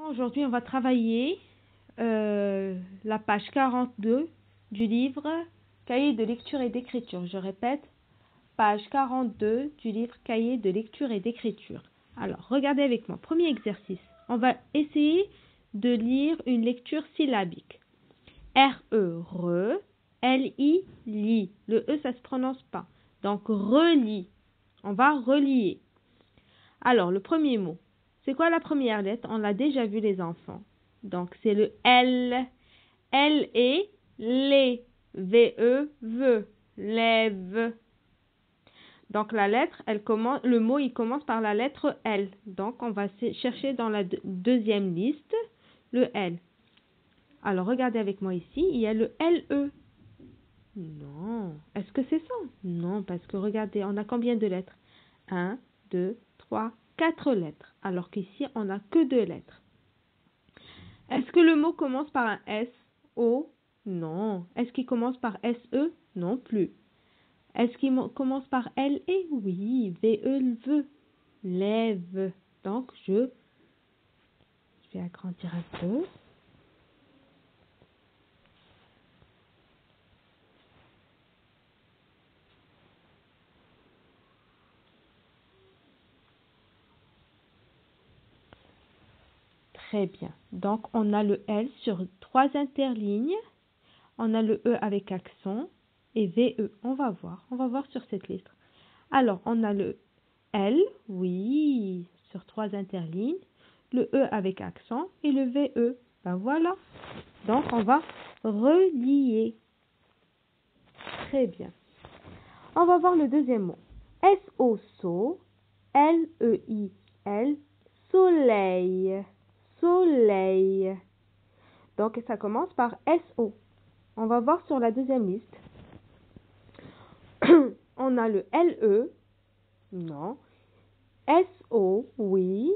Aujourd'hui, on va travailler la page 42 du livre Cahier de lecture et d'écriture. Je répète, page 42 du livre Cahier de lecture et d'écriture. Alors, regardez avec moi. Premier exercice. On va essayer de lire une lecture syllabique. R-E, re, L-I, li. Le E, ça se prononce pas. Donc, relis. On va relier. Alors, le premier mot. C'est quoi la première lettre? On l'a déjà vu, les enfants. Donc, c'est le L. L et les. V-E, ve. Lève. Donc, la lettre, le mot, il commence par la lettre L. Donc, on va chercher dans la deuxième liste le L. Alors, regardez avec moi ici, il y a le L-E. Non. Est-ce que c'est ça? Non, parce que regardez, on a combien de lettres? 1, 2, 3, 4 lettres. Alors qu'ici, on n'a que 2 lettres. Est-ce que le mot commence par un S, O? Non. Est-ce qu'il commence par S-E? Non plus. Est-ce qu'il commence par L-E? Oui. V-E, ve. Lève. Donc, je vais agrandir un peu. Très bien. Donc, on a le L sur 3 interlignes. On a le E avec accent et VE. On va voir sur cette lettre. Alors, on a le L, oui, sur 3 interlignes. Le E avec accent et le VE. Ben voilà. Donc, on va relier. Très bien. On va voir le deuxième mot. S-O, so, L-E-I-L, soleil. Soleil. Donc, ça commence par S-O. On va voir sur la deuxième liste. On a le L-E. Non. S-O, oui.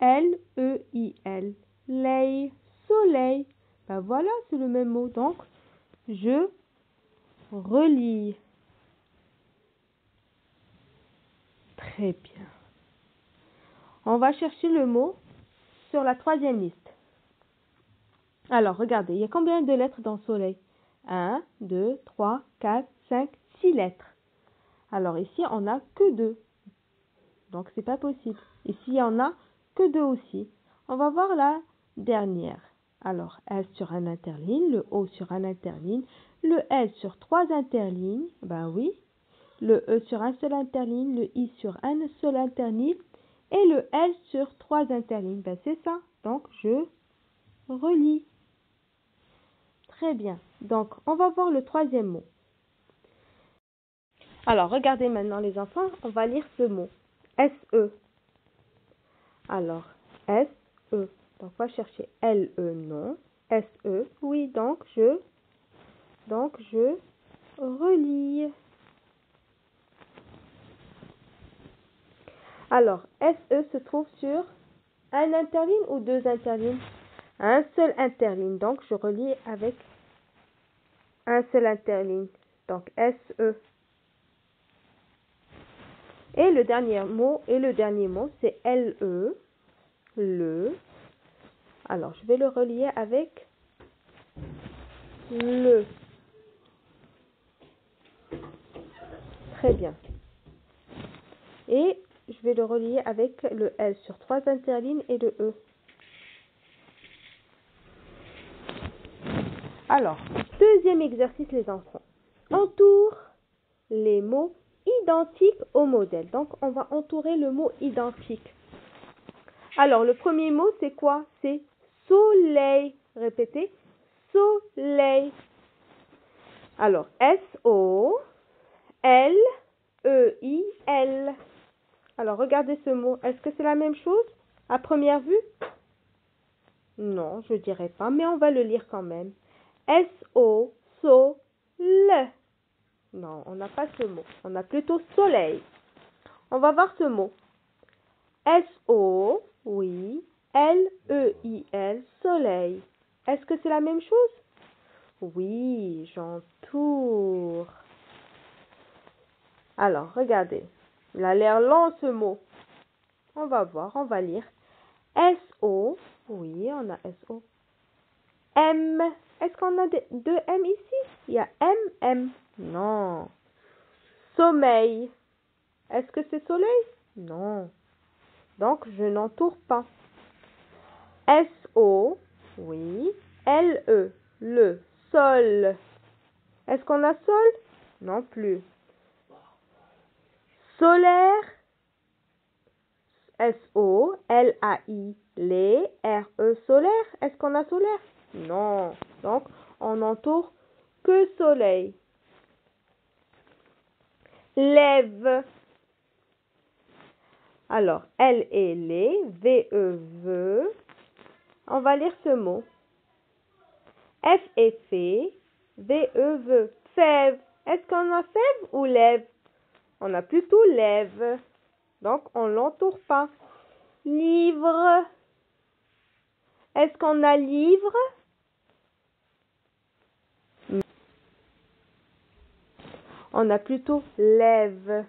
L-E-I-L. Lay. Soleil. Ben voilà, c'est le même mot. Donc, je relis. Très bien. On va chercher le mot sur la troisième liste. Alors, regardez, il y a combien de lettres dans soleil? 1, 2, 3, 4, 5, 6 lettres. Alors, ici, on n'a que 2. Donc, c'est pas possible. Ici, il y en a que 2 aussi. On va voir la dernière. Alors, S sur un interligne, le O sur un interligne, le L sur 3 interlignes, ben oui, le E sur un seul interligne, le I sur un seul interligne, et le L sur 3 interlignes. Ben c'est ça. Donc, je relis. Très bien. Donc, on va voir le troisième mot. Alors, regardez maintenant les enfants, on va lire ce mot. S-E. Alors, S-E. Donc, on va chercher L-E, non. S-E, oui, donc je relis. Alors, S-E se trouve sur un interligne ou 2 interlignes? Un seul interligne. Donc, je relis avec un seul interligne. Donc, S-E. Et le dernier mot, c'est L-E. Le. Alors, je vais le relier avec le. Très bien. Et je vais le relier avec le L sur 3 interlignes et le E. Alors, deuxième exercice, les enfants. Entoure les mots identiques au modèle. Donc, on va entourer le mot identique. Alors, le premier mot, c'est quoi? C'est soleil. Répétez, soleil. Alors, S-O-L-E-I-L. Alors, regardez ce mot. Est-ce que c'est la même chose à première vue? Non, je dirais pas, mais on va le lire quand même. S-O, le. Non, on n'a pas ce mot. On a plutôt soleil. On va voir ce mot. S-O, oui. L-E-I-L, soleil. Est-ce que c'est la même chose? Oui, j'entoure. Alors, regardez. Il a l'air long ce mot. On va voir, on va lire. S-O, Oui, on a S-O. M. Est-ce qu'on a deux M ici? Il y a M, M. Non. Sommeil. Est-ce que c'est soleil? Non. Donc, je n'entoure pas. S-O. Oui. L-E. Le. Sol. Est-ce qu'on a sol? Non plus. Solaire. S-O-L-A-I. Les. R-E. Solaire. Est-ce qu'on a solaire? Non. Donc, on entoure que soleil. Lève. Alors, L et les. V-E. Ve. On va lire ce mot. F et fait. V-E. Ve. Fève. Est-ce qu'on a fève ou lève? On a plutôt lève. Donc, on l'entoure pas. Livre. Est-ce qu'on a livre? On a plutôt lève.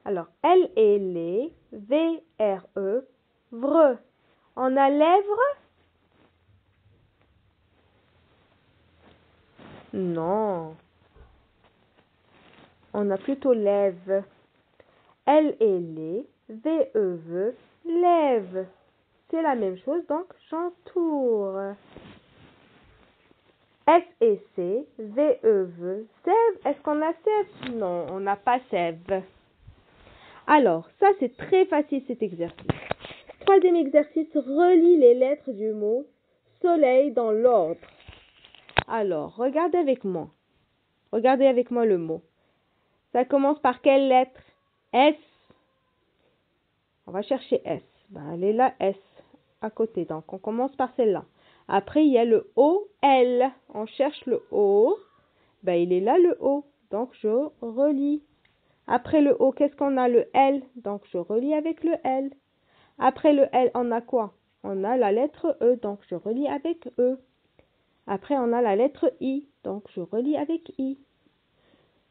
Alors, L et les. V-R-E. Vre. On a lèvre? Non. On a plutôt lève. L et les. V-E. Ve. Lève. C'est la même chose, donc j'entoure. S et C. V-E. Ve. Sève. Est-ce qu'on a sève? Non, on n'a pas sève. Alors, ça c'est très facile cet exercice. Troisième exercice, relie les lettres du mot soleil dans l'ordre. Alors, regardez avec moi. Regardez avec moi le mot. Ça commence par quelle lettre? S. On va chercher S. Ben, elle est là, S, à côté. Donc, on commence par celle-là. Après, il y a le O, L. On cherche le O. Ben, il est là, le O. Donc, je relie. Après le O, qu'est-ce qu'on a? Le L. Donc, je relie avec le L. Après le L, on a quoi? On a la lettre E. Donc, je relie avec E. Après, on a la lettre I. Donc, je relie avec I.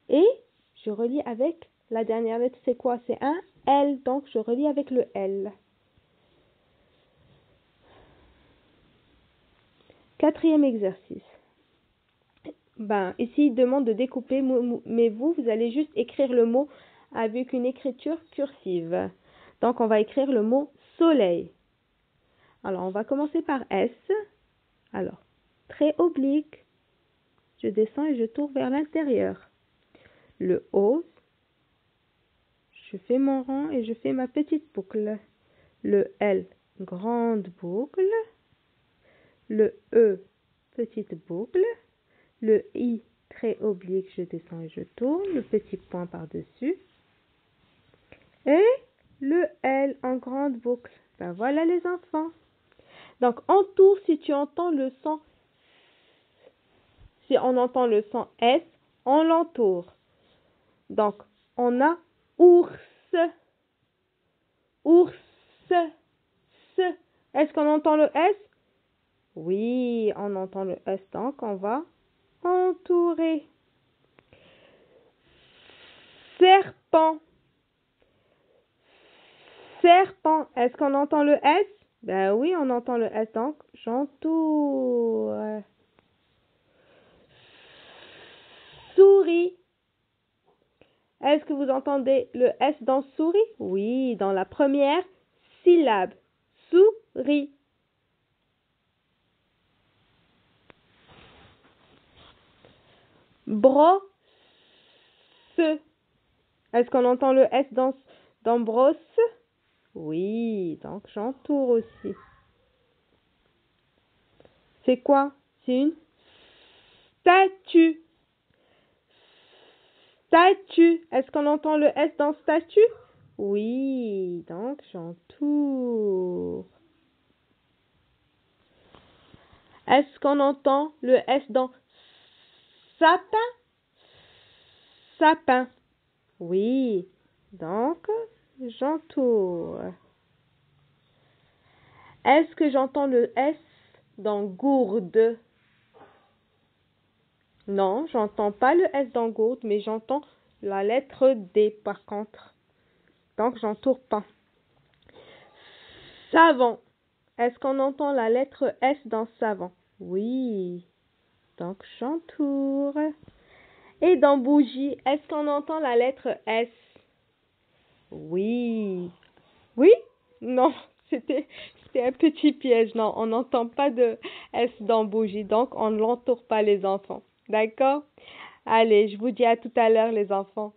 Et je relie avec la dernière lettre. C'est quoi? C'est un L. Donc, je relie avec le L. Quatrième exercice. Ben, ici, il demande de découper, mais vous allez juste écrire le mot avec une écriture cursive. Donc, on va écrire le mot soleil. Alors, on va commencer par S. Alors, trait oblique. Je descends et je tourne vers l'intérieur. Le O. Je fais mon rang et je fais ma petite boucle. Le L, grande boucle. Le E, petite boucle. Le I, trait oblique, je descends et je tourne. Le petit point par-dessus. Et le L en grande boucle. Ben voilà les enfants. Donc, entoure si tu entends le son. Si on entend le son S, on l'entoure. Donc, on a ours. Ours. Est-ce qu'on entend le S? Oui, on entend le S, donc on va entourer. Serpent. Serpent. Est-ce qu'on entend le S? Ben oui, on entend le S, donc j'entoure. Souris. Est-ce que vous entendez le S dans souris? Oui, dans la première syllabe. Souris. Brosse. Est-ce qu'on entend le S dans brosse? Oui, donc j'entoure aussi. C'est quoi? C'est une statue. Statue. Est-ce qu'on entend le S dans statue? Oui, donc j'entoure. Est-ce qu'on entend le S dans sapin? Sapin. Oui, donc j'entoure. Est-ce que j'entends le S dans gourde? Non, j'entends pas le S dans gourde, mais j'entends la lettre D par contre. Donc, j'entoure pas. Savon. Est-ce qu'on entend la lettre S dans savon? Oui. Donc, j'entoure. Et dans bougie, est-ce qu'on entend la lettre S? Oui. Oui? Non, c'était un petit piège. Non, on n'entend pas de S dans bougie, donc on ne l'entoure pas les enfants. D'accord? Allez, je vous dis à tout à l'heure les enfants.